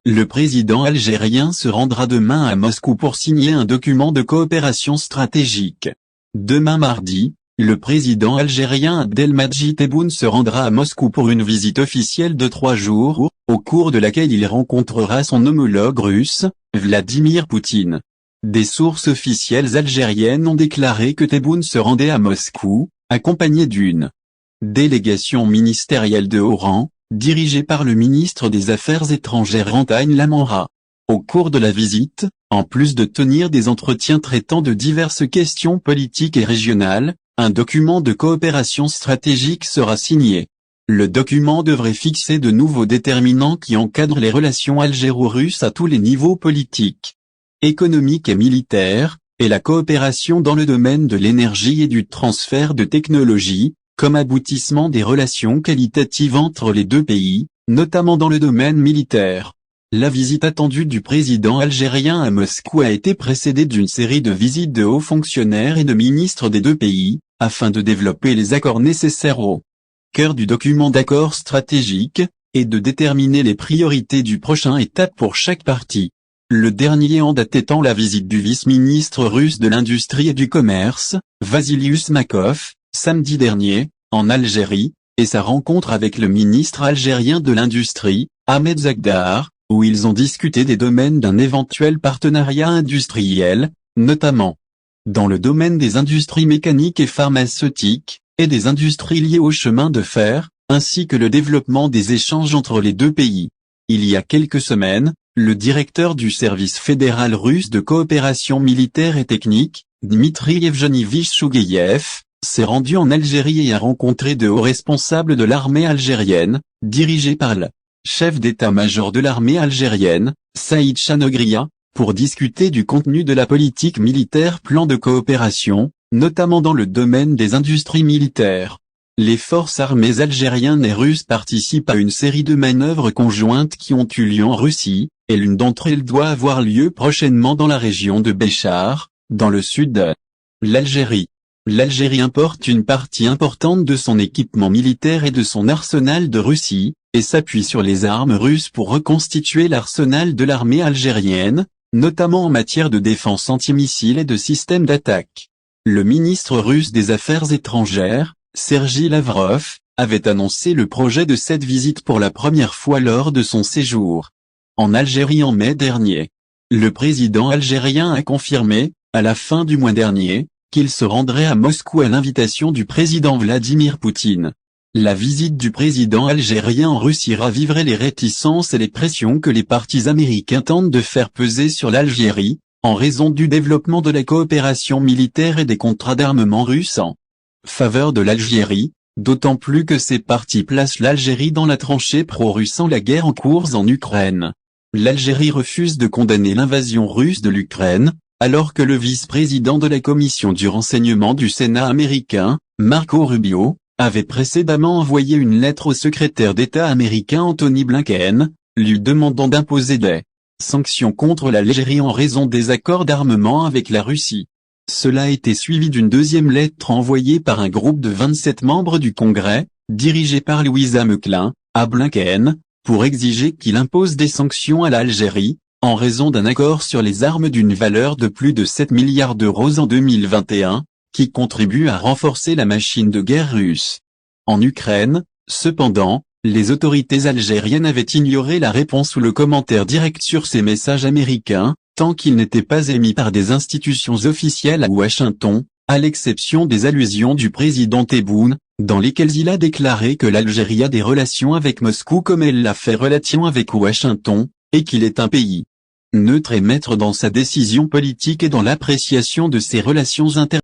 Le président algérien se rendra demain à Moscou pour signer un document de coopération stratégique. Demain mardi, le président algérien Abdelmadjid Tebboune se rendra à Moscou pour une visite officielle de 3 jours, au cours de laquelle il rencontrera son homologue russe, Vladimir Poutine. Des sources officielles algériennes ont déclaré que Tebboune se rendait à Moscou, accompagné d'une délégation ministérielle de haut rang, dirigée par le ministre des Affaires étrangères Rantagne Lamamra. Au cours de la visite, en plus de tenir des entretiens traitant de diverses questions politiques et régionales, un document de coopération stratégique sera signé. Le document devrait fixer de nouveaux déterminants qui encadrent les relations algéro-russes à tous les niveaux politiques, économiques et militaires, et la coopération dans le domaine de l'énergie et du transfert de technologies, comme aboutissement des relations qualitatives entre les deux pays, notamment dans le domaine militaire. La visite attendue du président algérien à Moscou a été précédée d'une série de visites de hauts fonctionnaires et de ministres des deux pays, afin de développer les accords nécessaires au cœur du document d'accord stratégique, et de déterminer les priorités du prochain étape pour chaque partie. Le dernier en date étant la visite du vice-ministre russe de l'Industrie et du Commerce, Vasilius Makov, samedi dernier, en Algérie, et sa rencontre avec le ministre algérien de l'Industrie, Ahmed Zagdar, où ils ont discuté des domaines d'un éventuel partenariat industriel, notamment dans le domaine des industries mécaniques et pharmaceutiques, et des industries liées au chemin de fer, ainsi que le développement des échanges entre les deux pays. Il y a quelques semaines, le directeur du service fédéral russe de coopération militaire et technique, Dmitri Yevgenivich Chougueyev, s'est rendu en Algérie et a rencontré de hauts responsables de l'armée algérienne, dirigés par le chef d'état-major de l'armée algérienne, Saïd Chanogria, pour discuter du contenu de la politique militaire plan de coopération, notamment dans le domaine des industries militaires. Les forces armées algériennes et russes participent à une série de manœuvres conjointes qui ont eu lieu en Russie, et l'une d'entre elles doit avoir lieu prochainement dans la région de Béchar, dans le sud de l'Algérie. L'Algérie importe une partie importante de son équipement militaire et de son arsenal de Russie, et s'appuie sur les armes russes pour reconstituer l'arsenal de l'armée algérienne, notamment en matière de défense antimissiles et de systèmes d'attaque. Le ministre russe des Affaires étrangères, Sergei Lavrov, avait annoncé le projet de cette visite pour la première fois lors de son séjour en Algérie en mai dernier. Le président algérien a confirmé, à la fin du mois dernier, qu'il se rendrait à Moscou à l'invitation du président Vladimir Poutine. La visite du président algérien en Russie raviverait les réticences et les pressions que les partis américains tentent de faire peser sur l'Algérie, en raison du développement de la coopération militaire et des contrats d'armement russes en faveur de l'Algérie, d'autant plus que ces partis placent l'Algérie dans la tranchée pro-russe en la guerre en cours en Ukraine. L'Algérie refuse de condamner l'invasion russe de l'Ukraine, alors que le vice-président de la commission du renseignement du Sénat américain, Marco Rubio, avait précédemment envoyé une lettre au secrétaire d'État américain Anthony Blinken, lui demandant d'imposer des sanctions contre l'Algérie en raison des accords d'armement avec la Russie. Cela a été suivi d'une deuxième lettre envoyée par un groupe de 27 membres du Congrès, dirigé par Louisa Mechlin, à Blinken, pour exiger qu'il impose des sanctions à l'Algérie, en raison d'un accord sur les armes d'une valeur de plus de 7 milliards d'euros en 2021, qui contribue à renforcer la machine de guerre russe. En Ukraine, cependant, les autorités algériennes avaient ignoré la réponse ou le commentaire direct sur ces messages américains, tant qu'ils n'étaient pas émis par des institutions officielles à Washington, à l'exception des allusions du président Tebboune, dans lesquelles il a déclaré que l'Algérie a des relations avec Moscou comme elle l'a fait relation avec Washington, et qu'il est un pays neutre et maître dans sa décision politique et dans l'appréciation de ses relations internationales.